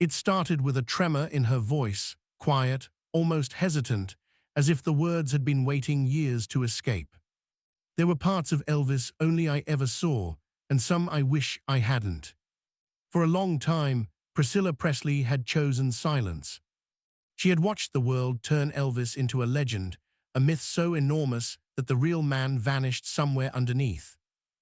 It started with a tremor in her voice, quiet, almost hesitant, as if the words had been waiting years to escape. There were parts of Elvis only I ever saw, and some I wish I hadn't. For a long time, Priscilla Presley had chosen silence. She had watched the world turn Elvis into a legend, a myth so enormous that the real man vanished somewhere underneath.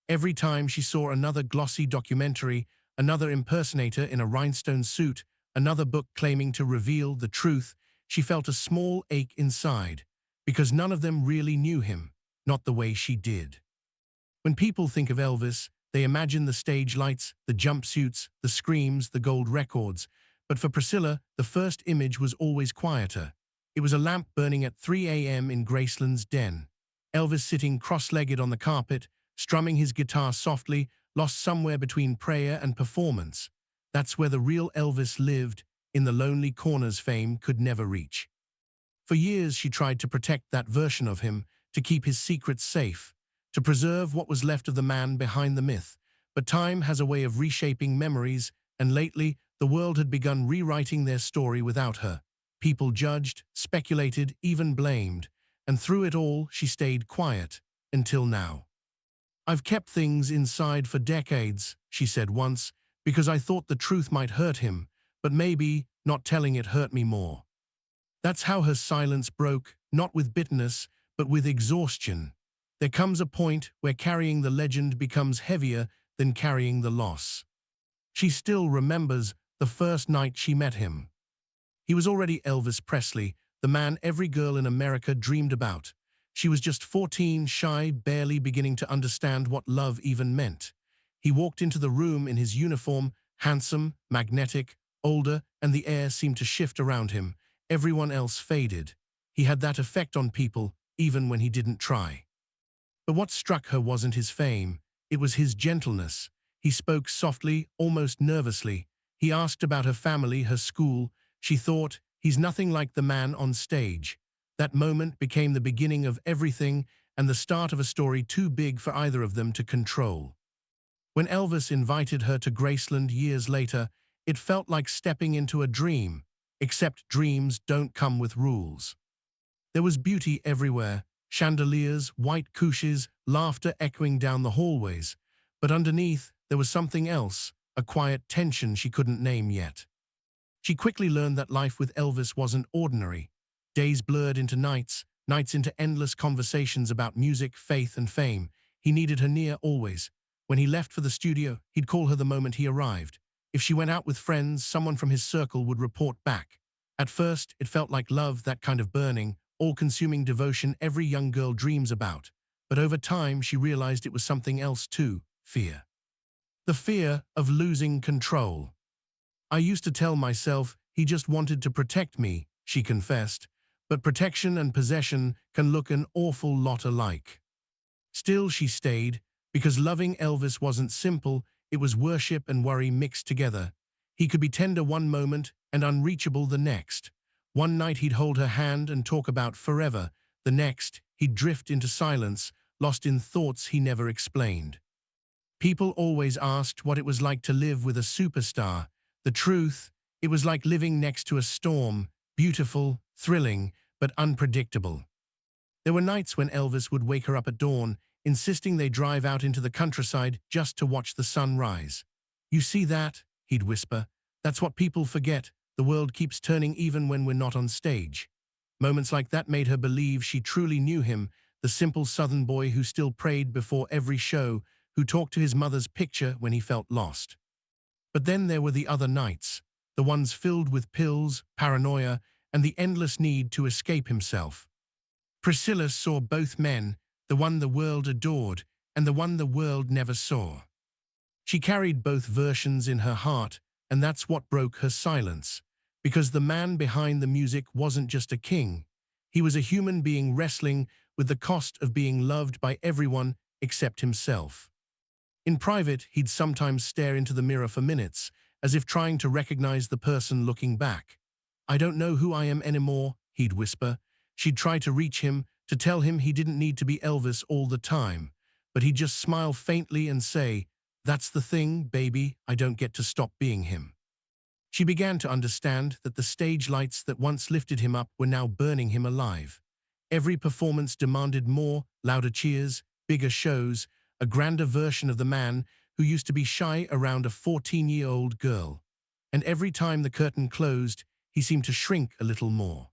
Every time she saw another glossy documentary, another impersonator in a rhinestone suit, another book claiming to reveal the truth, she felt a small ache inside, because none of them really knew him, not the way she did. When people think of Elvis, they imagine the stage lights, the jumpsuits, the screams, the gold records. But for Priscilla, the first image was always quieter. It was a lamp burning at 3 a.m. in Graceland's den. Elvis sitting cross-legged on the carpet, strumming his guitar softly, lost somewhere between prayer and performance. That's where the real Elvis lived, in the lonely corners fame could never reach. For years she tried to protect that version of him, to keep his secrets safe, to preserve what was left of the man behind the myth. But time has a way of reshaping memories, and lately the world had begun rewriting their story without her. People judged, speculated, even blamed, and through it all she stayed quiet, until now. "I've kept things inside for decades," she said once, "because I thought the truth might hurt him, but maybe not telling it hurt me more." That's how her silence broke, not with bitterness, but with exhaustion. There comes a point where carrying the legend becomes heavier than carrying the loss. She still remembers the first night she met him. He was already Elvis Presley, the man every girl in America dreamed about. She was just 14, shy, barely beginning to understand what love even meant. He walked into the room in his uniform, handsome, magnetic, older, and the air seemed to shift around him. Everyone else faded. He had that effect on people, even when he didn't try. But what struck her wasn't his fame, it was his gentleness. He spoke softly, almost nervously. He asked about her family, her school. She thought, he's nothing like the man on stage. That moment became the beginning of everything and the start of a story too big for either of them to control. When Elvis invited her to Graceland years later, it felt like stepping into a dream, except dreams don't come with rules. There was beauty everywhere, chandeliers, white couches, laughter echoing down the hallways. But underneath, there was something else, a quiet tension she couldn't name yet. She quickly learned that life with Elvis wasn't ordinary. Days blurred into nights, nights into endless conversations about music, faith, and fame. He needed her near always. When he left for the studio, he'd call her the moment he arrived. If she went out with friends, someone from his circle would report back. At first, it felt like love, that kind of burning, all-consuming devotion every young girl dreams about. But over time, she realized it was something else too, fear. The fear of losing control. "I used to tell myself he just wanted to protect me," she confessed, "but protection and possession can look an awful lot alike." Still she stayed, because loving Elvis wasn't simple, it was worship and worry mixed together. He could be tender one moment and unreachable the next. One night he'd hold her hand and talk about forever. The next, he'd drift into silence, lost in thoughts he never explained. People always asked what it was like to live with a superstar. The truth, it was like living next to a storm, beautiful, thrilling, but unpredictable. There were nights when Elvis would wake her up at dawn, insisting they drive out into the countryside just to watch the sun rise. "You see that?" he'd whisper. "That's what people forget. The world keeps turning even when we're not on stage." Moments like that made her believe she truly knew him, the simple Southern boy who still prayed before every show, who talked to his mother's picture when he felt lost. But then there were the other nights, the ones filled with pills, paranoia, and the endless need to escape himself. Priscilla saw both men, the one the world adored and the one the world never saw. She carried both versions in her heart, and that's what broke her silence. Because the man behind the music wasn't just a king. He was a human being wrestling with the cost of being loved by everyone except himself. In private, he'd sometimes stare into the mirror for minutes, as if trying to recognize the person looking back. "I don't know who I am anymore," he'd whisper. She'd try to reach him, to tell him he didn't need to be Elvis all the time. But he'd just smile faintly and say, "That's the thing, baby, I don't get to stop being him." She began to understand that the stage lights that once lifted him up were now burning him alive. Every performance demanded more, louder cheers, bigger shows, a grander version of the man who used to be shy around a 14-year-old girl. And every time the curtain closed, he seemed to shrink a little more.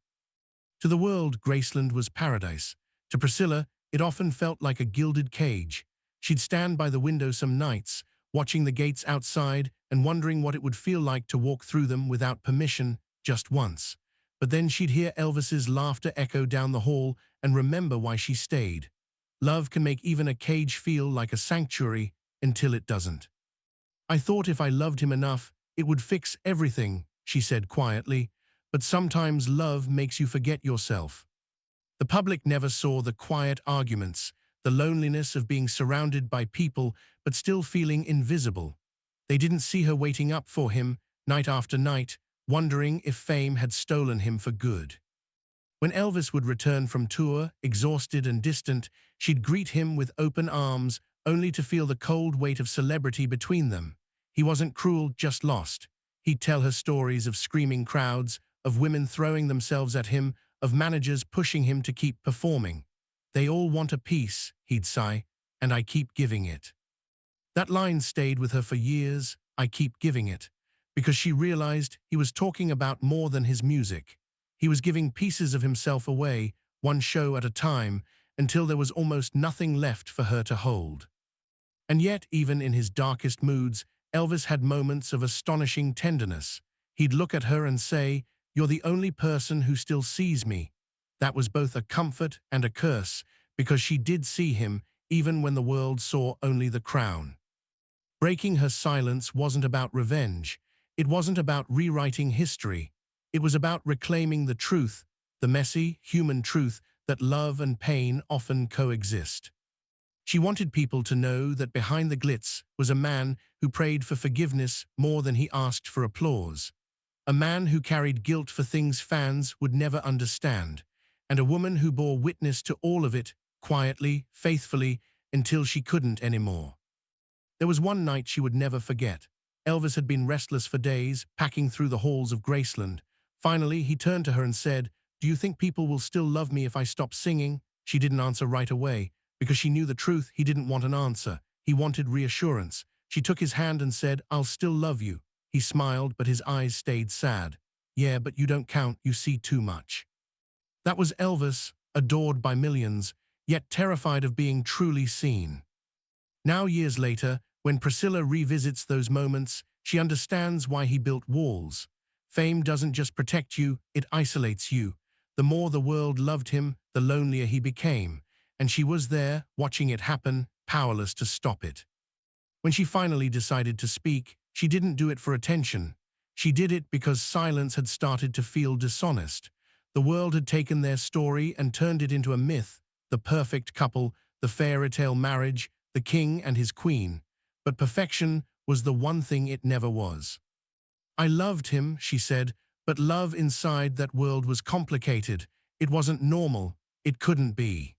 To the world, Graceland was paradise. To Priscilla, it often felt like a gilded cage. She'd stand by the window some nights, watching the gates outside and wondering what it would feel like to walk through them without permission, just once. But then she'd hear Elvis's laughter echo down the hall and remember why she stayed. Love can make even a cage feel like a sanctuary until it doesn't. I thought if I loved him enough, it would fix everything, she said quietly, but sometimes love makes you forget yourself. The public never saw the quiet arguments, the loneliness of being surrounded by people but still feeling invisible. They didn't see her waiting up for him, night after night, wondering if fame had stolen him for good. When Elvis would return from tour, exhausted and distant, she'd greet him with open arms, only to feel the cold weight of celebrity between them. He wasn't cruel, just lost. He'd tell her stories of screaming crowds, of women throwing themselves at him, of managers pushing him to keep performing. They all want a piece, he'd sigh, and I keep giving it. That line stayed with her for years, I keep giving it, because she realized he was talking about more than his music. He was giving pieces of himself away, one show at a time, until there was almost nothing left for her to hold. And yet, even in his darkest moods, Elvis had moments of astonishing tenderness. He'd look at her and say, "You're the only person who still sees me." That was both a comfort and a curse, because she did see him, even when the world saw only the crown. Breaking her silence wasn't about revenge. It wasn't about rewriting history. It was about reclaiming the truth, the messy, human truth that love and pain often coexist. She wanted people to know that behind the glitz was a man who prayed for forgiveness more than he asked for applause. A man who carried guilt for things fans would never understand, and a woman who bore witness to all of it, quietly, faithfully, until she couldn't anymore. There was one night she would never forget. Elvis had been restless for days, packing through the halls of Graceland. Finally, he turned to her and said, "Do you think people will still love me if I stop singing?" She didn't answer right away, because she knew the truth. He didn't want an answer. He wanted reassurance. She took his hand and said, "I'll still love you." He smiled, but his eyes stayed sad. "Yeah, but you don't count, you see too much." That was Elvis, adored by millions, yet terrified of being truly seen. Now, years later, when Priscilla revisits those moments, she understands why he built walls. Fame doesn't just protect you, it isolates you. The more the world loved him, the lonelier he became, and she was there, watching it happen, powerless to stop it. When she finally decided to speak, she didn't do it for attention. She did it because silence had started to feel dishonest. The world had taken their story and turned it into a myth, the perfect couple, the fairy tale marriage, the king and his queen. But perfection was the one thing it never was. "I loved him," she said, "but love inside that world was complicated. It wasn't normal. It couldn't be."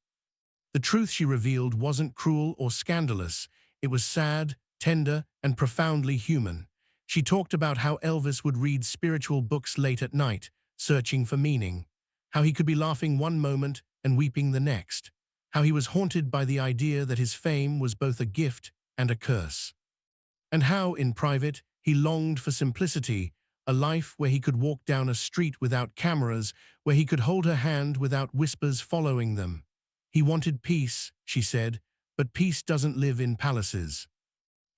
The truth she revealed wasn't cruel or scandalous. It was sad, tender, and profoundly human. She talked about how Elvis would read spiritual books late at night, searching for meaning. How he could be laughing one moment and weeping the next. How he was haunted by the idea that his fame was both a gift and a curse. And how, in private, he longed for simplicity, a life where he could walk down a street without cameras, where he could hold her hand without whispers following them. He wanted peace, she said, but peace doesn't live in palaces.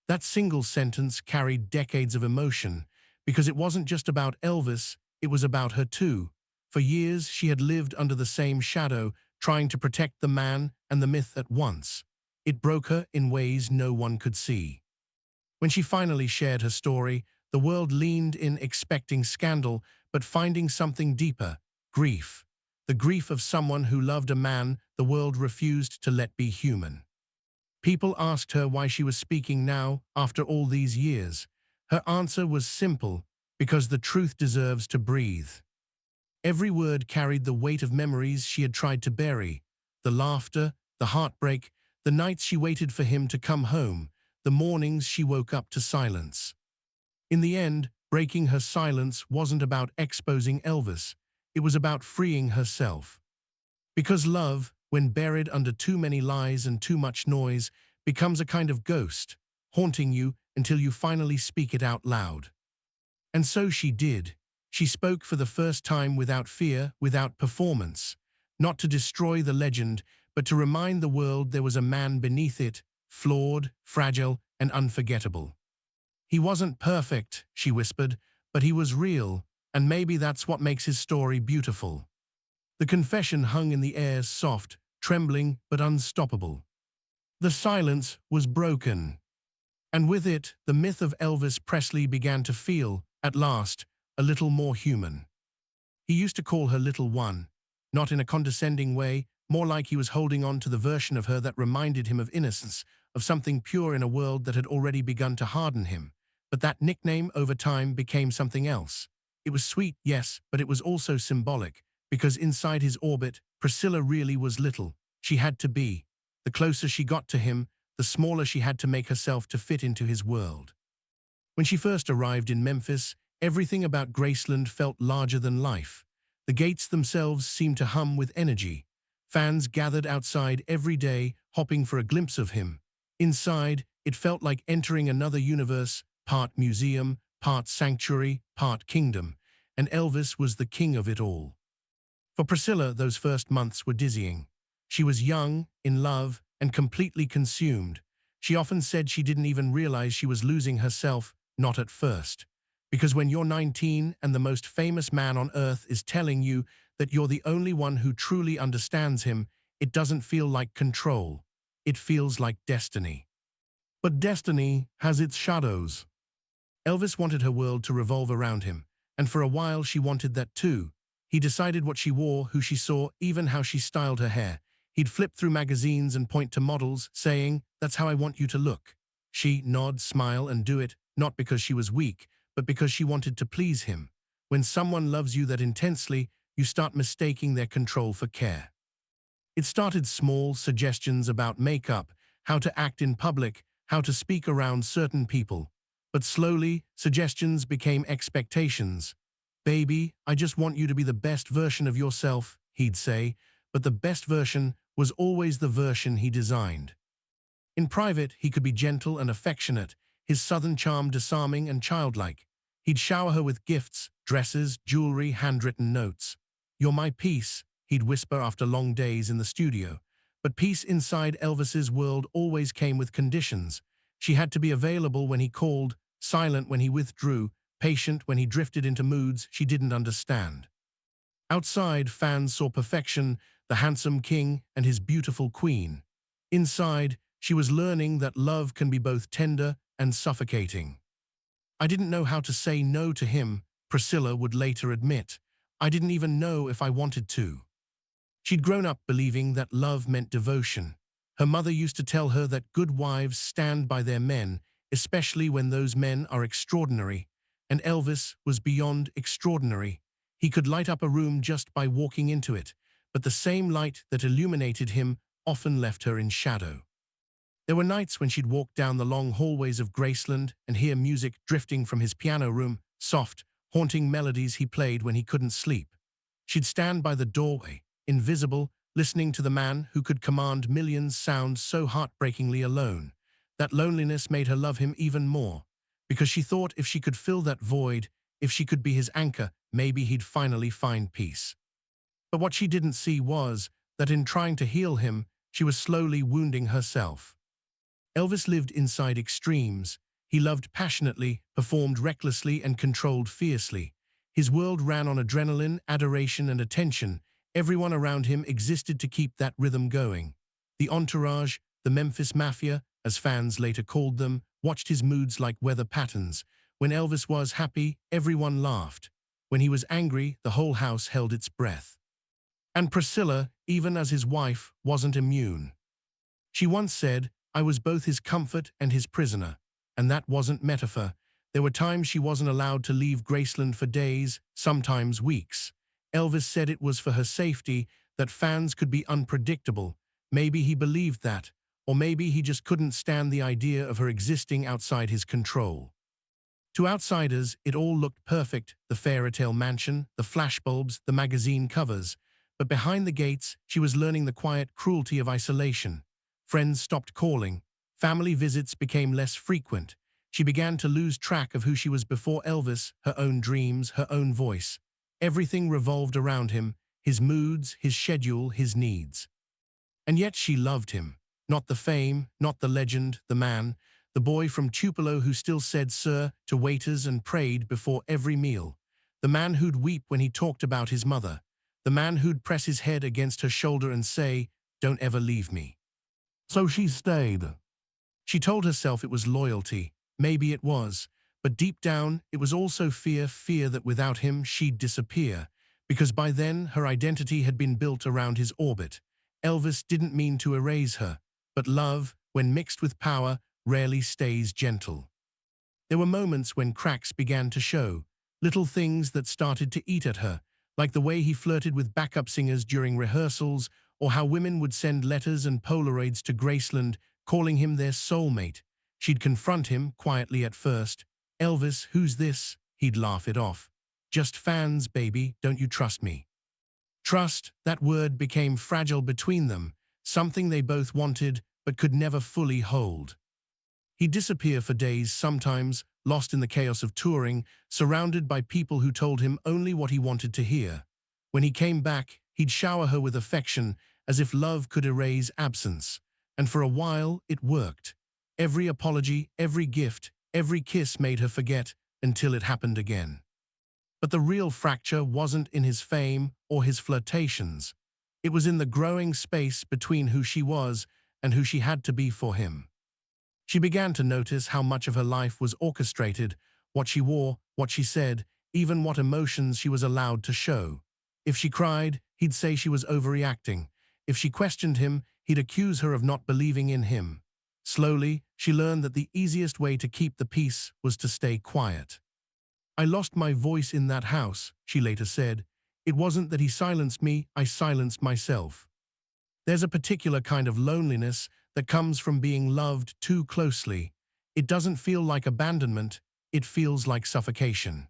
That single sentence carried decades of emotion, because it wasn't just about Elvis, it was about her too. For years, she had lived under the same shadow, trying to protect the man and the myth at once. It broke her in ways no one could see. When she finally shared her story, the world leaned in expecting scandal, but finding something deeper, grief. The grief of someone who loved a man the world refused to let be human. People asked her why she was speaking now, after all these years. Her answer was simple, because the truth deserves to breathe. Every word carried the weight of memories she had tried to bury. The laughter, the heartbreak, the nights she waited for him to come home, the mornings she woke up to silence. In the end, Breaking her silence wasn't about exposing Elvis. It was about freeing herself. Because love, when buried under too many lies and too much noise, becomes a kind of ghost, haunting you until you finally speak it out loud. And so she did. She spoke for the first time without fear, without performance. Not to destroy the legend, but to remind the world there was a man beneath it, flawed, fragile, and unforgettable. He wasn't perfect, she whispered, but he was real, and maybe that's what makes his story beautiful. The confession hung in the air, soft, trembling, but unstoppable. The silence was broken. And with it, the myth of Elvis Presley began to feel, at last, a little more human. He used to call her Little One, not in a condescending way, more like he was holding on to the version of her that reminded him of innocence, of something pure in a world that had already begun to harden him. But that nickname over time became something else. It was sweet, yes, but it was also symbolic, because inside his orbit, Priscilla really was little. She had to be. The closer she got to him, the smaller she had to make herself to fit into his world. When she first arrived in Memphis, everything about Graceland felt larger than life. The gates themselves seemed to hum with energy. Fans gathered outside every day, hoping for a glimpse of him. Inside, it felt like entering another universe, part museum, part sanctuary, part kingdom, and Elvis was the king of it all. For Priscilla, those first months were dizzying. She was young, in love, and completely consumed. She often said she didn't even realize she was losing herself, not at first. Because when you're 19 and the most famous man on earth is telling you that you're the only one who truly understands him, it doesn't feel like control. It feels like destiny. But destiny has its shadows. Elvis wanted her world to revolve around him, and for a while she wanted that too. He decided what she wore, who she saw, even how she styled her hair. He'd flip through magazines and point to models, saying, "That's how I want you to look." She'd nod, smile, and do it, not because she was weak, but because she wanted to please him. When someone loves you that intensely, you start mistaking their control for care. It started small, suggestions about makeup, how to act in public, how to speak around certain people. But slowly, suggestions became expectations. "Baby, I just want you to be the best version of yourself," he'd say, but the best version was always the version he designed. In private, he could be gentle and affectionate, his southern charm disarming and childlike. He'd shower her with gifts, dresses, jewelry, handwritten notes. "You're my peace," he'd whisper after long days in the studio. But peace inside Elvis's world always came with conditions. She had to be available when he called, silent when he withdrew, patient when he drifted into moods she didn't understand. Outside, fans saw perfection, the handsome king and his beautiful queen. Inside, she was learning that love can be both tender and suffocating. "I didn't know how to say no to him," Priscilla would later admit. "I didn't even know if I wanted to." She'd grown up believing that love meant devotion. Her mother used to tell her that good wives stand by their men, especially when those men are extraordinary. And Elvis was beyond extraordinary. He could light up a room just by walking into it, but the same light that illuminated him often left her in shadow. There were nights when she'd walk down the long hallways of Graceland and hear music drifting from his piano room, soft, haunting melodies he played when he couldn't sleep. She'd stand by the doorway, invisible, listening to the man who could command millions sound so heartbreakingly alone. That loneliness made her love him even more, because she thought if she could fill that void, if she could be his anchor, maybe he'd finally find peace. But what she didn't see was that in trying to heal him, she was slowly wounding herself. Elvis lived inside extremes. He loved passionately, performed recklessly, and controlled fiercely. His world ran on adrenaline, adoration, and attention. Everyone around him existed to keep that rhythm going. The entourage, the Memphis Mafia, as fans later called them, watched his moods like weather patterns. When Elvis was happy, everyone laughed. When he was angry, the whole house held its breath. And Priscilla, even as his wife, wasn't immune. She once said, "I was both his comfort and his prisoner." And that wasn't metaphor. There were times she wasn't allowed to leave Graceland for days, sometimes weeks. Elvis said it was for her safety, that fans could be unpredictable. Maybe he believed that, or maybe he just couldn't stand the idea of her existing outside his control. To outsiders, it all looked perfect, the fairy-tale mansion, the flashbulbs, the magazine covers. But behind the gates, she was learning the quiet cruelty of isolation. Friends stopped calling. Family visits became less frequent. She began to lose track of who she was before Elvis, her own dreams, her own voice. Everything revolved around him, his moods, his schedule, his needs. And yet she loved him. Not the fame, not the legend, the man, the boy from Tupelo who still said sir to waiters and prayed before every meal. The man who'd weep when he talked about his mother. The man who'd press his head against her shoulder and say, "Don't ever leave me." So she stayed. She told herself it was loyalty. Maybe it was. But deep down, it was also fear that without him she'd disappear. Because by then, her identity had been built around his orbit. Elvis didn't mean to erase her. But love, when mixed with power, rarely stays gentle. There were moments when cracks began to show, little things that started to eat at her, like the way he flirted with backup singers during rehearsals, or how women would send letters and Polaroids to Graceland, calling him their soulmate. She'd confront him, quietly at first. "Elvis, who's this?" He'd laugh it off. "Just fans, baby, don't you trust me?" Trust, that word became fragile between them, something they both wanted but could never fully hold. He'd disappear for days, sometimes lost in the chaos of touring, surrounded by people who told him only what he wanted to hear. When he came back, he'd shower her with affection, as if love could erase absence. And for a while, it worked. Every apology, every gift, every kiss made her forget until it happened again. But the real fracture wasn't in his fame or his flirtations. It was in the growing space between who she was and who she had to be for him. She began to notice how much of her life was orchestrated, what she wore, what she said, even what emotions she was allowed to show. If she cried, he'd say she was overreacting. If she questioned him, he'd accuse her of not believing in him. Slowly, she learned that the easiest way to keep the peace was to stay quiet. "I lost my voice in that house," she later said. "It wasn't that he silenced me, I silenced myself." There's a particular kind of loneliness that comes from being loved too closely. It doesn't feel like abandonment, it feels like suffocation.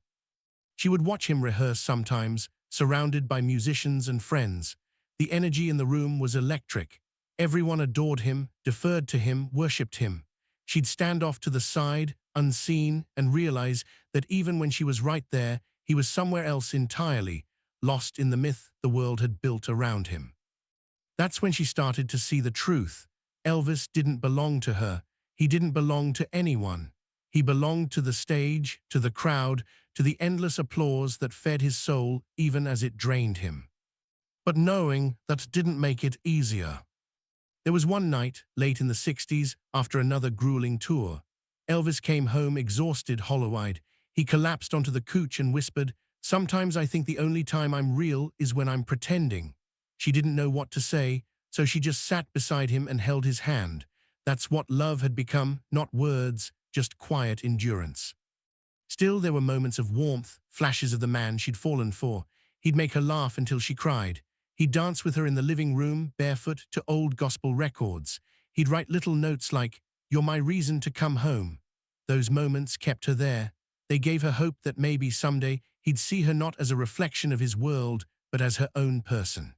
She would watch him rehearse sometimes, surrounded by musicians and friends. The energy in the room was electric. Everyone adored him, deferred to him, worshipped him. She'd stand off to the side, unseen, and realize that even when she was right there, he was somewhere else entirely, lost in the myth the world had built around him. That's when she started to see the truth. Elvis didn't belong to her. He didn't belong to anyone. He belonged to the stage, to the crowd, to the endless applause that fed his soul even as it drained him. But knowing that didn't make it easier. There was one night, late in the 60s, after another grueling tour. Elvis came home exhausted, hollow-eyed. He collapsed onto the couch and whispered, "Sometimes I think the only time I'm real is when I'm pretending." She didn't know what to say, so she just sat beside him and held his hand. That's what love had become, not words, just quiet endurance. Still, there were moments of warmth, flashes of the man she'd fallen for. He'd make her laugh until she cried. He'd dance with her in the living room, barefoot, to old gospel records. He'd write little notes like, "You're my reason to come home." Those moments kept her there. They gave her hope that maybe someday he'd see her not as a reflection of his world, but as her own person.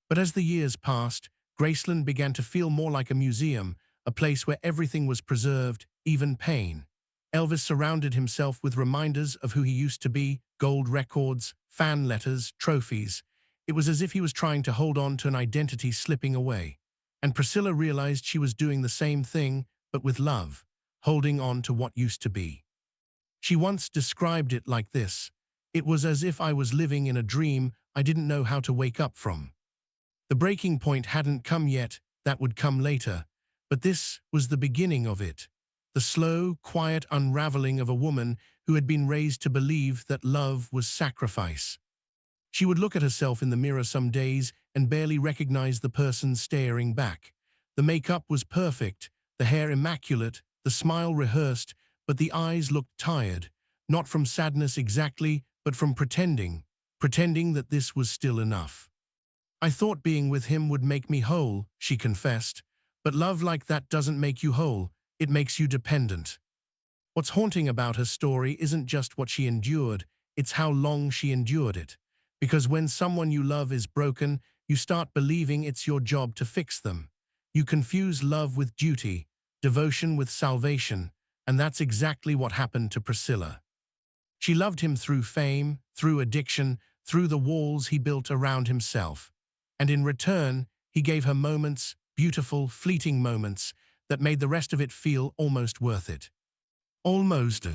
But as the years passed, Graceland began to feel more like a museum, a place where everything was preserved, even pain. Elvis surrounded himself with reminders of who he used to be, gold records, fan letters, trophies. It was as if he was trying to hold on to an identity slipping away. And Priscilla realized she was doing the same thing, but with love, holding on to what used to be. She once described it like this: "It was as if I was living in a dream I didn't know how to wake up from." The breaking point hadn't come yet, that would come later. But this was the beginning of it. The slow, quiet unraveling of a woman who had been raised to believe that love was sacrifice. She would look at herself in the mirror some days and barely recognize the person staring back. The makeup was perfect, the hair immaculate, the smile rehearsed, but the eyes looked tired, not from sadness exactly, but from pretending that this was still enough. "I thought being with him would make me whole," she confessed. "But love like that doesn't make you whole, it makes you dependent." What's haunting about her story isn't just what she endured, it's how long she endured it. Because when someone you love is broken, you start believing it's your job to fix them. You confuse love with duty, devotion with salvation, and that's exactly what happened to Priscilla. She loved him through fame, through addiction, through the walls he built around himself. And in return, he gave her moments, beautiful, fleeting moments, that made the rest of it feel almost worth it. Almost.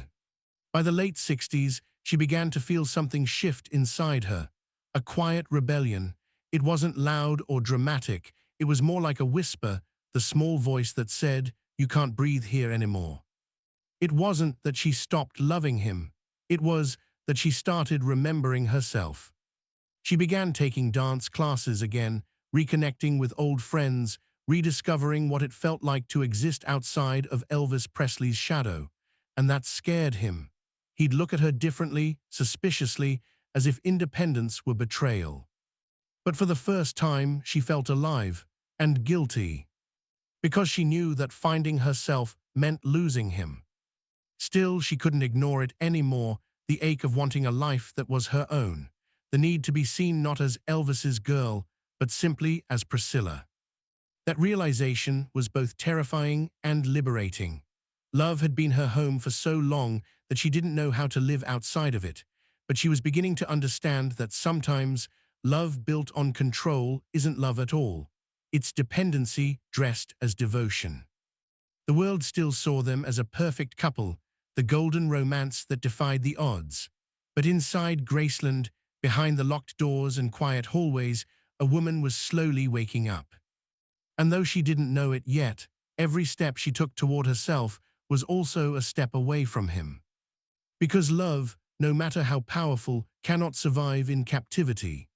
By the late 60s, she began to feel something shift inside her. A quiet rebellion. It wasn't loud or dramatic. It was more like a whisper, the small voice that said, "You can't breathe here anymore." It wasn't that she stopped loving him. It was that she started remembering herself. She began taking dance classes again, reconnecting with old friends, rediscovering what it felt like to exist outside of Elvis Presley's shadow. And that scared him. He'd look at her differently, suspiciously, as if independence were betrayal. But for the first time, she felt alive and guilty, because she knew that finding herself meant losing him. Still, she couldn't ignore it anymore, the ache of wanting a life that was her own, the need to be seen not as Elvis's girl, but simply as Priscilla. That realization was both terrifying and liberating. Love had been her home for so long that she didn't know how to live outside of it, but she was beginning to understand that sometimes love built on control isn't love at all. It's dependency dressed as devotion. The world still saw them as a perfect couple, the golden romance that defied the odds. But inside Graceland, behind the locked doors and quiet hallways, a woman was slowly waking up. And though she didn't know it yet, every step she took toward herself was also a step away from him. Because love, no matter how powerful, cannot survive in captivity.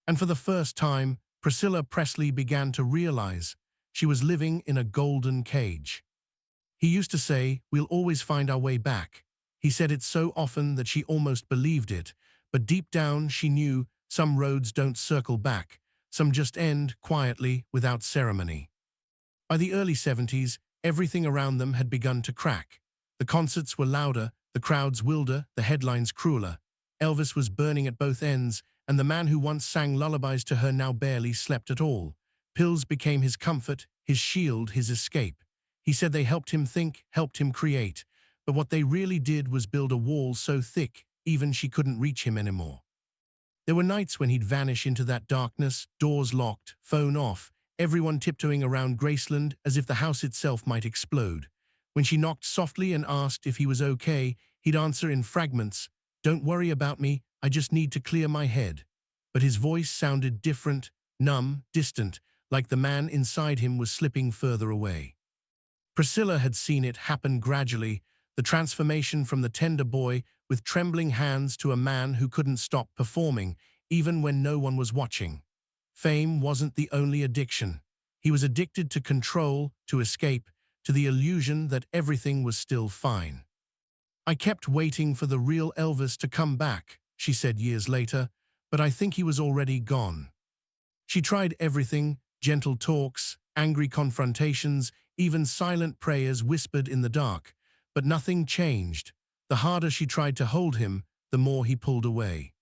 And for the first time, Priscilla Presley began to realize she was living in a golden cage. He used to say, "We'll always find our way back." He said it so often that she almost believed it, but deep down she knew some roads don't circle back, some just end quietly without ceremony. By the early 70s, everything around them had begun to crack. The concerts were louder, the crowds wilder, the headlines crueler. Elvis was burning at both ends, and the man who once sang lullabies to her now barely slept at all. Pills became his comfort, his shield, his escape. He said they helped him think, helped him create, but what they really did was build a wall so thick, even she couldn't reach him anymore. There were nights when he'd vanish into that darkness, doors locked, phone off, everyone tiptoeing around Graceland as if the house itself might explode. When she knocked softly and asked if he was okay, he'd answer in fragments, "Don't worry about me, I just need to clear my head." But his voice sounded different, numb, distant, like the man inside him was slipping further away. Priscilla had seen it happen gradually, the transformation from the tender boy with trembling hands to a man who couldn't stop performing, even when no one was watching. Fame wasn't the only addiction. He was addicted to control, to escape, to the illusion that everything was still fine. "I kept waiting for the real Elvis to come back," she said years later, "but I think he was already gone." She tried everything, gentle talks, angry confrontations, even silent prayers whispered in the dark, but nothing changed. The harder she tried to hold him, the more he pulled away.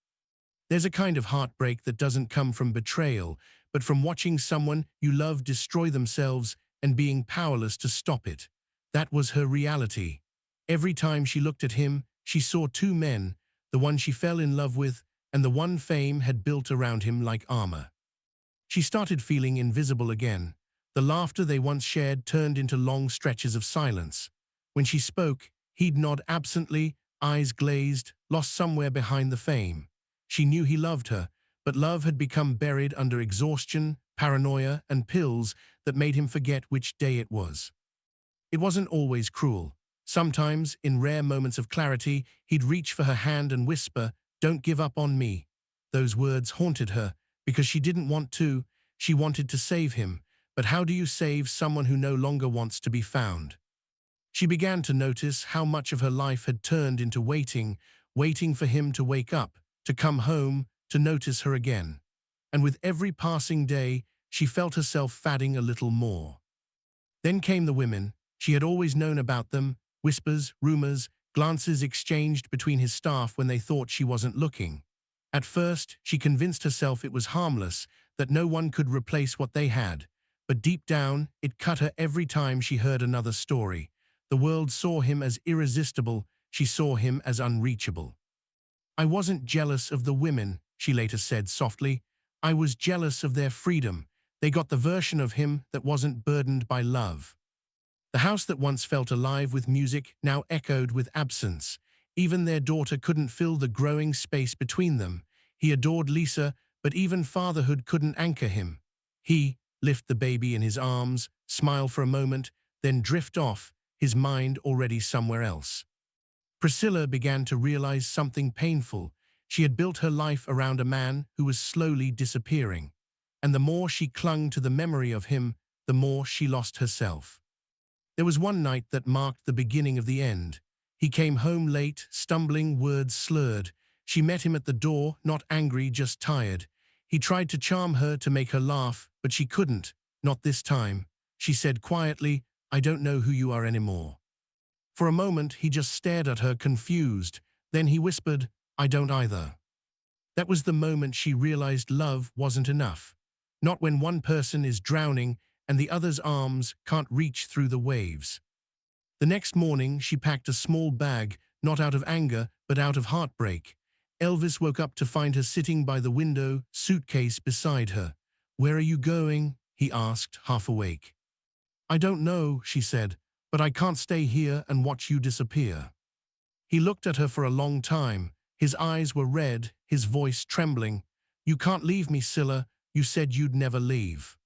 There's a kind of heartbreak that doesn't come from betrayal, but from watching someone you love destroy themselves and being powerless to stop it. That was her reality. Every time she looked at him, she saw two men, the one she fell in love with and the one fame had built around him like armor. She started feeling invisible again. The laughter they once shared turned into long stretches of silence. When she spoke, he'd nod absently, eyes glazed, lost somewhere behind the fame. She knew he loved her, but love had become buried under exhaustion, paranoia, and pills that made him forget which day it was. It wasn't always cruel. Sometimes, in rare moments of clarity, he'd reach for her hand and whisper, "Don't give up on me." Those words haunted her, because she didn't want to, she wanted to save him. But how do you save someone who no longer wants to be found? She began to notice how much of her life had turned into waiting, waiting for him to wake up, to come home, to notice her again. And with every passing day, she felt herself fading a little more. Then came the women. She had always known about them, whispers, rumors, glances exchanged between his staff when they thought she wasn't looking. At first, she convinced herself it was harmless, that no one could replace what they had. But deep down, it cut her every time she heard another story. The world saw him as irresistible, she saw him as unreachable. I wasn't jealous of the women, she later said softly. I was jealous of their freedom. They got the version of him that wasn't burdened by love. The house that once felt alive with music now echoed with absence. Even their daughter couldn't fill the growing space between them. He adored Lisa, but even fatherhood couldn't anchor him. He lift the baby in his arms, smile for a moment, then drift off, his mind already somewhere else. Priscilla began to realize something painful. She had built her life around a man who was slowly disappearing. And the more she clung to the memory of him, the more she lost herself. There was one night that marked the beginning of the end. He came home late, stumbling, words slurred. She met him at the door, not angry, just tired. He tried to charm her, to make her laugh, but she couldn't, not this time. She said quietly, I don't know who you are anymore. For a moment, he just stared at her, confused. Then he whispered, I don't either. That was the moment she realized love wasn't enough. Not when one person is drowning and the other's arms can't reach through the waves. The next morning, she packed a small bag, not out of anger, but out of heartbreak. Elvis woke up to find her sitting by the window, suitcase beside her. Where are you going? He asked, half awake. I don't know, she said, but I can't stay here and watch you disappear. He looked at her for a long time. His eyes were red, his voice trembling. You can't leave me, Scylla. You said you'd never leave.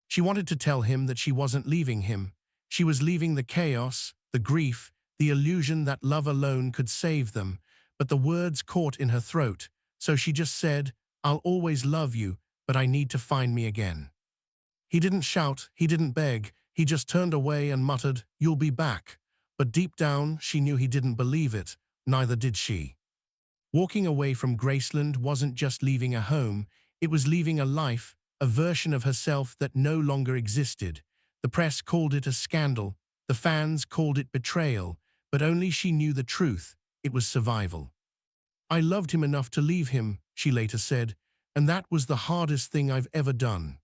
She wanted to tell him that she wasn't leaving him. She was leaving the chaos, the grief, the illusion that love alone could save them. But the words caught in her throat, so she just said, I'll always love you, but I need to find me again. He didn't shout, he didn't beg, he just turned away and muttered, you'll be back. But deep down, she knew he didn't believe it, neither did she. Walking away from Graceland wasn't just leaving a home, it was leaving a life, a version of herself that no longer existed. The press called it a scandal, the fans called it betrayal, but only she knew the truth. It was survival. I loved him enough to leave him, she later said, and that was the hardest thing I've ever done.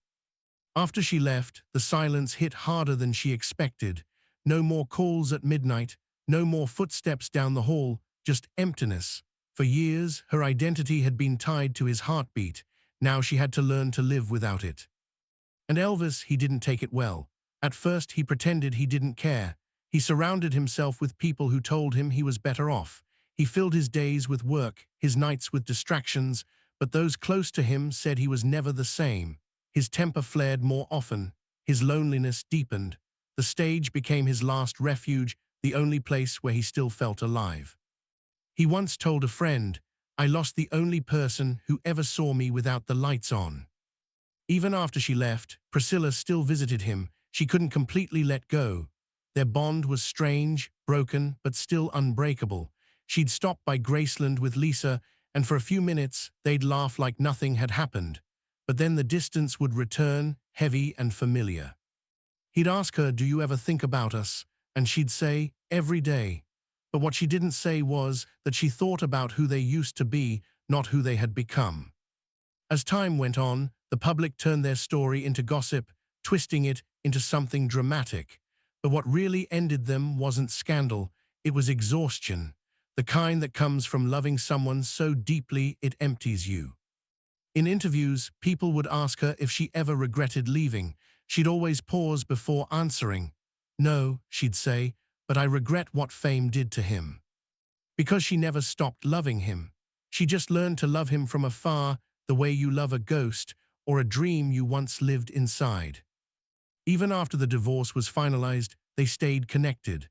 After she left, the silence hit harder than she expected. No more calls at midnight, no more footsteps down the hall, just emptiness. For years, her identity had been tied to his heartbeat. Now she had to learn to live without it. And Elvis, he didn't take it well. At first, he pretended he didn't care. He surrounded himself with people who told him he was better off. He filled his days with work, his nights with distractions, but those close to him said he was never the same. His temper flared more often. His loneliness deepened. The stage became his last refuge, the only place where he still felt alive. He once told a friend, I lost the only person who ever saw me without the lights on. Even after she left, Priscilla still visited him. She couldn't completely let go. Their bond was strange, broken, but still unbreakable. She'd stop by Graceland with Lisa, and for a few minutes, they'd laugh like nothing had happened. But then the distance would return, heavy and familiar. He'd ask her, do you ever think about us? And she'd say, every day. But what she didn't say was that she thought about who they used to be, not who they had become. As time went on, the public turned their story into gossip, twisting it into something dramatic. But what really ended them wasn't scandal, it was exhaustion, the kind that comes from loving someone so deeply it empties you. In interviews, people would ask her if she ever regretted leaving. She'd always pause before answering. No, she'd say, but I regret what fame did to him. Because she never stopped loving him. She just learned to love him from afar, the way you love a ghost or a dream you once lived inside. Even after the divorce was finalized, they stayed connected.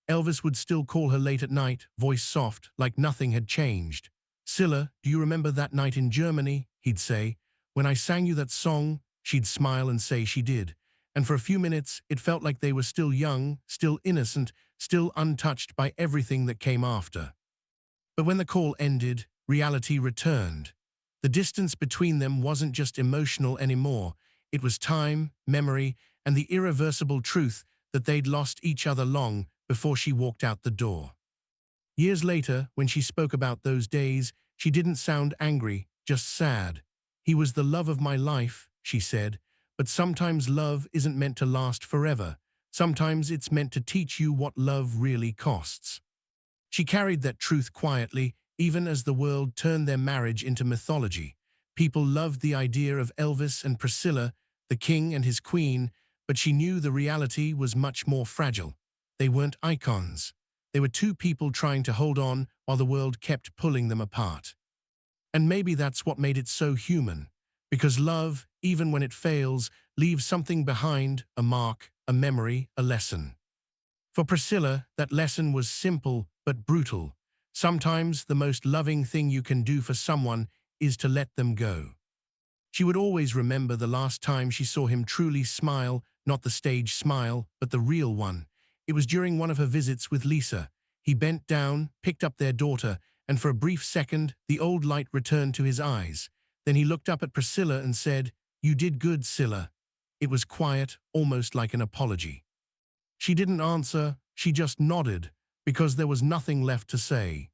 Elvis would still call her late at night, voice soft, like nothing had changed. Scylla, do you remember that night in Germany? He'd say. When I sang you that song, she'd smile and say she did. And for a few minutes, it felt like they were still young, still innocent, still untouched by everything that came after. But when the call ended, reality returned. The distance between them wasn't just emotional anymore. It was time, memory, and the irreversible truth that they'd lost each other long before she walked out the door. Years later, when she spoke about those days, she didn't sound angry, just sad. "He was the love of my life," she said, "but sometimes love isn't meant to last forever. Sometimes it's meant to teach you what love really costs." She carried that truth quietly, even as the world turned their marriage into mythology. People loved the idea of Elvis and Priscilla, the king and his queen, but she knew the reality was much more fragile. They weren't icons. They were two people trying to hold on while the world kept pulling them apart. And maybe that's what made it so human, because love, even when it fails, leaves something behind, a mark, a memory, a lesson. For Priscilla, that lesson was simple but brutal. Sometimes the most loving thing you can do for someone is to let them go. She would always remember the last time she saw him truly smile, not the stage smile, but the real one. It was during one of her visits with Lisa. He bent down, picked up their daughter, and for a brief second, the old light returned to his eyes. Then he looked up at Priscilla and said, "You did good, Scylla." It was quiet, almost like an apology. She didn't answer, she just nodded, because there was nothing left to say.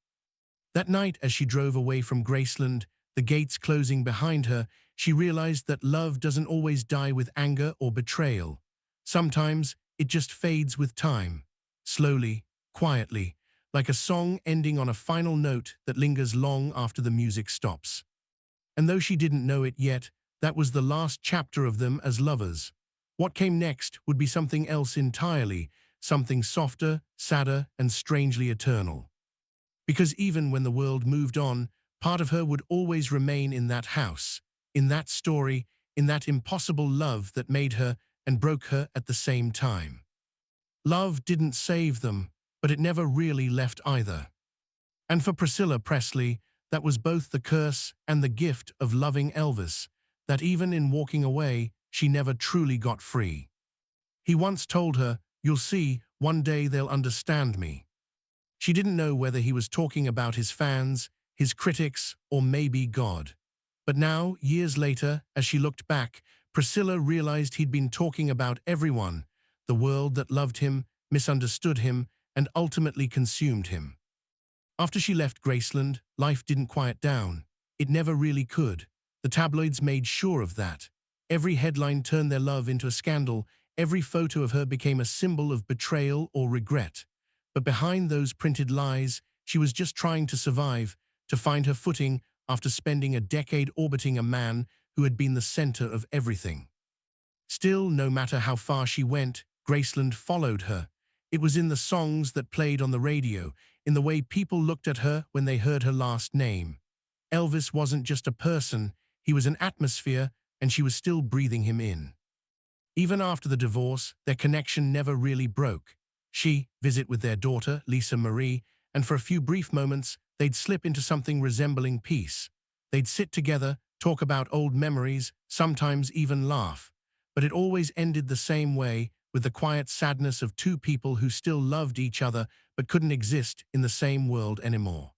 That night, as she drove away from Graceland, the gates closing behind her, she realized that love doesn't always die with anger or betrayal. Sometimes it just fades with time, slowly, quietly, like a song ending on a final note that lingers long after the music stops. And though she didn't know it yet, that was the last chapter of them as lovers. What came next would be something else entirely, something softer, sadder, and strangely eternal. Because even when the world moved on, part of her would always remain in that house, in that story, in that impossible love that made her and broke her at the same time. Love didn't save them, but it never really left either. And for Priscilla Presley, that was both the curse and the gift of loving Elvis, that even in walking away, she never truly got free. He once told her, "You'll see, one day they'll understand me." She didn't know whether he was talking about his fans, his critics, or maybe God. But now, years later, as she looked back, Priscilla realized he'd been talking about everyone, the world that loved him, misunderstood him, and ultimately consumed him. After she left Graceland, life didn't quiet down. It never really could. The tabloids made sure of that. Every headline turned their love into a scandal. Every photo of her became a symbol of betrayal or regret. But behind those printed lies, she was just trying to survive, to find her footing after spending a decade orbiting a man who had been the center of everything. Still, no matter how far she went, Graceland followed her. It was in the songs that played on the radio, in the way people looked at her when they heard her last name. Elvis wasn't just a person, he was an atmosphere, and she was still breathing him in. Even after the divorce, their connection never really broke. She'd visit with their daughter, Lisa Marie, and for a few brief moments, they'd slip into something resembling peace. They'd sit together, talk about old memories, sometimes even laugh. But it always ended the same way, with the quiet sadness of two people who still loved each other but couldn't exist in the same world anymore.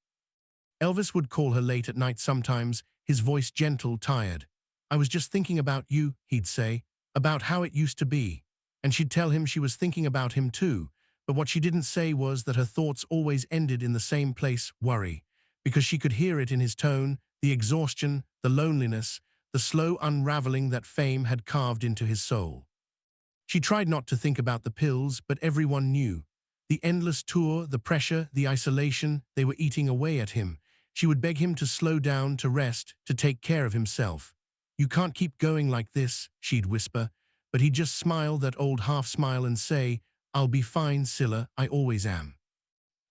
Elvis would call her late at night sometimes, his voice gentle, tired. "I was just thinking about you," he'd say, "about how it used to be." And she'd tell him she was thinking about him too, but what she didn't say was that her thoughts always ended in the same place, worry, because she could hear it in his tone, the exhaustion, the loneliness, the slow unraveling that fame had carved into his soul. She tried not to think about the pills, but everyone knew. The endless tour, the pressure, the isolation, they were eating away at him. She would beg him to slow down, to rest, to take care of himself. "You can't keep going like this," she'd whisper, but he'd just smile, that old half-smile, and say, "I'll be fine, Scylla, I always am."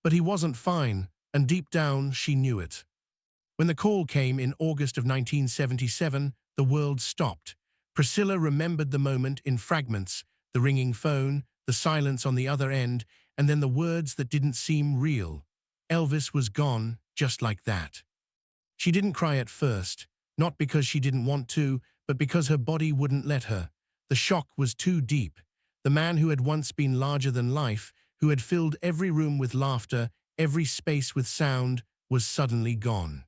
But he wasn't fine, and deep down she knew it. When the call came in August of 1977, the world stopped. Priscilla remembered the moment in fragments, the ringing phone, the silence on the other end, and then the words that didn't seem real. Elvis was gone, just like that. She didn't cry at first, not because she didn't want to, but because her body wouldn't let her. The shock was too deep. The man who had once been larger than life, who had filled every room with laughter, every space with sound, was suddenly gone.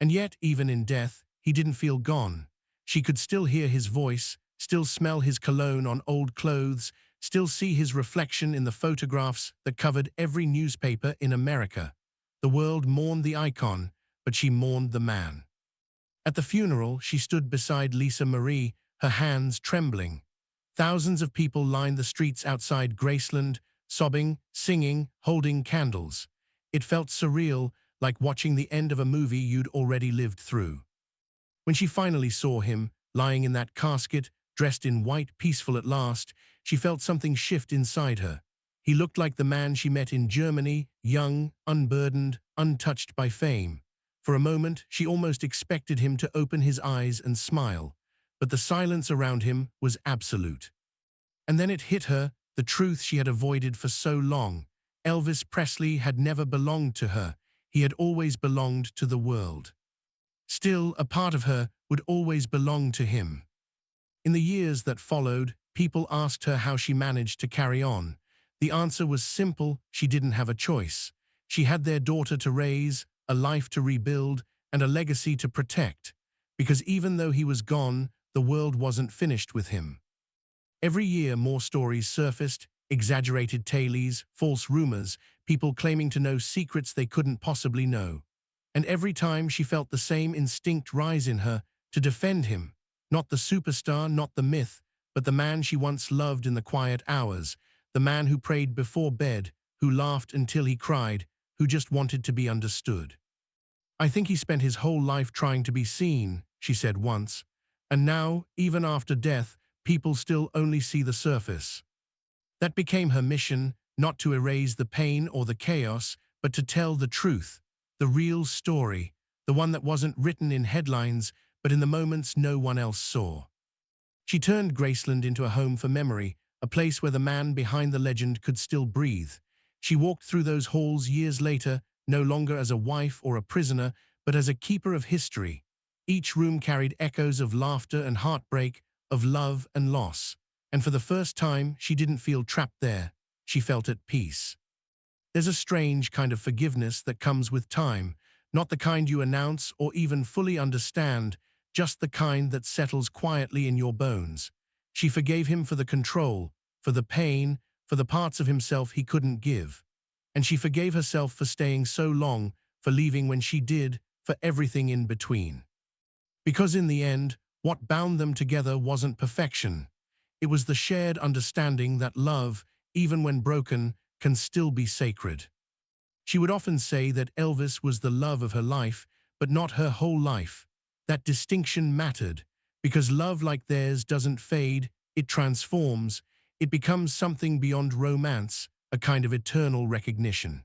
And yet, even in death, he didn't feel gone. She could still hear his voice, still smell his cologne on old clothes, still see his reflection in the photographs that covered every newspaper in America. The world mourned the icon, but she mourned the man. At the funeral, she stood beside Lisa Marie, her hands trembling. Thousands of people lined the streets outside Graceland, sobbing, singing, holding candles. It felt surreal, like watching the end of a movie you'd already lived through. When she finally saw him, lying in that casket, dressed in white, peaceful at last, she felt something shift inside her. He looked like the man she met in Germany, young, unburdened, untouched by fame. For a moment, she almost expected him to open his eyes and smile, but the silence around him was absolute. And then it hit her, the truth she had avoided for so long. Elvis Presley had never belonged to her. He had always belonged to the world. Still, a part of her would always belong to him. In the years that followed, people asked her how she managed to carry on. The answer was simple: she didn't have a choice. She had their daughter to raise, a life to rebuild, and a legacy to protect. Because even though he was gone, the world wasn't finished with him. Every year more stories surfaced, exaggerated tales, false rumors, people claiming to know secrets they couldn't possibly know. And every time she felt the same instinct rise in her, to defend him. Not the superstar, not the myth, but the man she once loved in the quiet hours, the man who prayed before bed, who laughed until he cried, who just wanted to be understood. "I think he spent his whole life trying to be seen," she said once. And now, even after death, people still only see the surface. That became her mission, not to erase the pain or the chaos, but to tell the truth, the real story, the one that wasn't written in headlines, but in the moments no one else saw. She turned Graceland into a home for memory, a place where the man behind the legend could still breathe. She walked through those halls years later, no longer as a wife or a prisoner, but as a keeper of history. Each room carried echoes of laughter and heartbreak, of love and loss. And for the first time, she didn't feel trapped there. She felt at peace. There's a strange kind of forgiveness that comes with time, not the kind you announce or even fully understand, just the kind that settles quietly in your bones. She forgave him for the control, for the pain, for the parts of himself he couldn't give. And she forgave herself for staying so long, for leaving when she did, for everything in between. Because in the end, what bound them together wasn't perfection. It was the shared understanding that love, even when broken, can still be sacred. She would often say that Elvis was the love of her life, but not her whole life. That distinction mattered, because love like theirs doesn't fade, it transforms, it becomes something beyond romance, a kind of eternal recognition.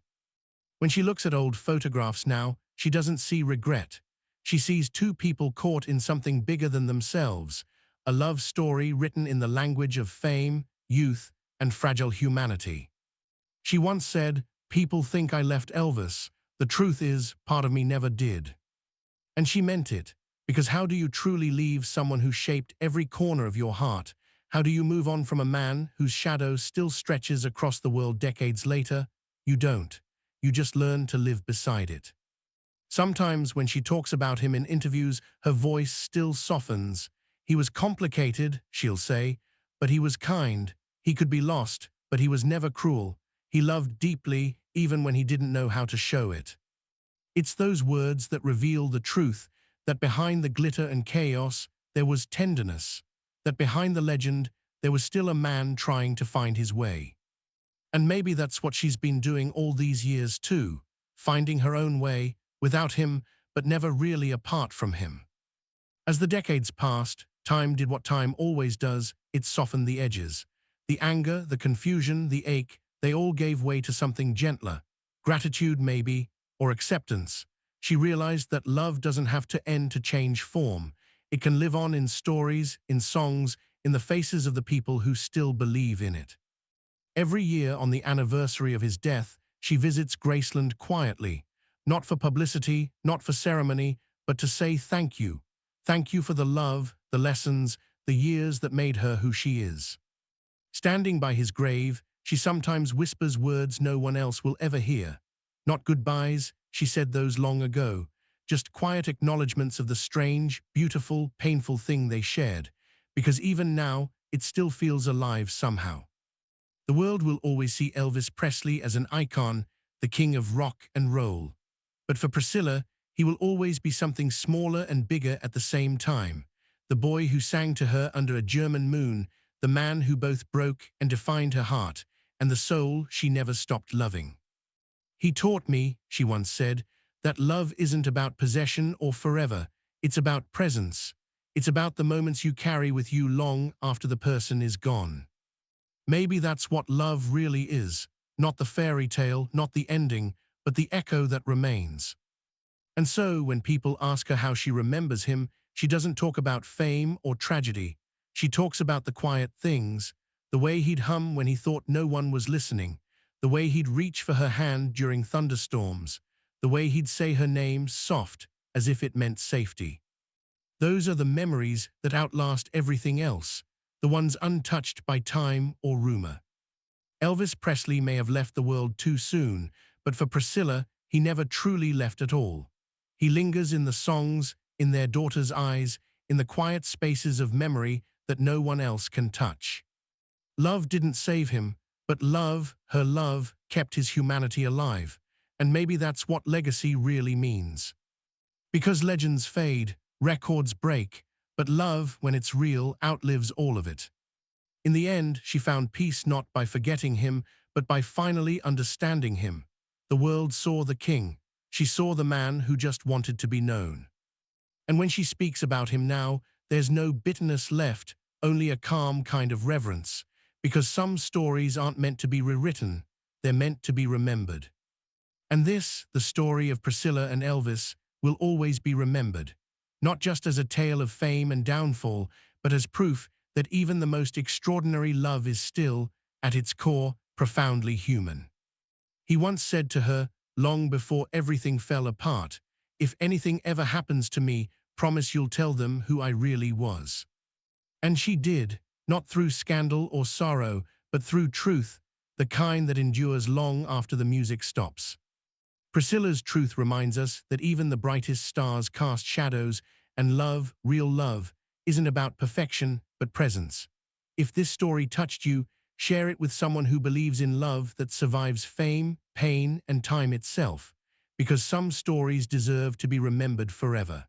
When she looks at old photographs now, she doesn't see regret. She sees two people caught in something bigger than themselves, a love story written in the language of fame, youth, and fragile humanity. She once said, "People think I left Elvis. The truth is, part of me never did." And she meant it, because how do you truly leave someone who shaped every corner of your heart? How do you move on from a man whose shadow still stretches across the world decades later? You don't. You just learn to live beside it. Sometimes when she talks about him in interviews, her voice still softens. He was complicated, she'll say, but he was kind. He could be lost, but he was never cruel. He loved deeply, even when he didn't know how to show it. It's those words that reveal the truth, that behind the glitter and chaos, there was tenderness, that behind the legend, there was still a man trying to find his way. And maybe that's what she's been doing all these years too, finding her own way, without him, but never really apart from him. As the decades passed, time did what time always does, it softened the edges. The anger, the confusion, the ache, they all gave way to something gentler. Gratitude maybe, or acceptance. She realized that love doesn't have to end to change form. It can live on in stories, in songs, in the faces of the people who still believe in it. Every year on the anniversary of his death, she visits Graceland quietly, not for publicity, not for ceremony, but to say thank you. Thank you for the love, the lessons, the years that made her who she is. Standing by his grave, she sometimes whispers words no one else will ever hear. Not goodbyes, she said those long ago, just quiet acknowledgements of the strange, beautiful, painful thing they shared, because even now, it still feels alive somehow. The world will always see Elvis Presley as an icon, the king of rock and roll. But for Priscilla, he will always be something smaller and bigger at the same time. The boy who sang to her under a German moon, the man who both broke and defined her heart, and the soul she never stopped loving. He taught me, she once said, that love isn't about possession or forever, it's about presence. It's about the moments you carry with you long after the person is gone. Maybe that's what love really is, not the fairy tale, not the ending, but the echo that remains. And so, when people ask her how she remembers him, she doesn't talk about fame or tragedy. She talks about the quiet things, the way he'd hum when he thought no one was listening, the way he'd reach for her hand during thunderstorms, the way he'd say her name soft, as if it meant safety. Those are the memories that outlast everything else, the ones untouched by time or rumor. Elvis Presley may have left the world too soon, but for Priscilla, he never truly left at all. He lingers in the songs, in their daughter's eyes, in the quiet spaces of memory that no one else can touch. Love didn't save him, but love, her love, kept his humanity alive. And maybe that's what legacy really means. Because legends fade, records break, but love, when it's real, outlives all of it. In the end, she found peace not by forgetting him, but by finally understanding him. The world saw the king. She saw the man who just wanted to be known. And when she speaks about him now, there's no bitterness left, only a calm kind of reverence. Because some stories aren't meant to be rewritten, they're meant to be remembered. And this, the story of Priscilla and Elvis, will always be remembered, not just as a tale of fame and downfall, but as proof that even the most extraordinary love is still, at its core, profoundly human. He once said to her, long before everything fell apart, "If anything ever happens to me, promise you'll tell them who I really was." And she did, not through scandal or sorrow, but through truth, the kind that endures long after the music stops. Priscilla's truth reminds us that even the brightest stars cast shadows, and love, real love, isn't about perfection, but presence. If this story touched you, share it with someone who believes in love that survives fame, pain, and time itself, because some stories deserve to be remembered forever.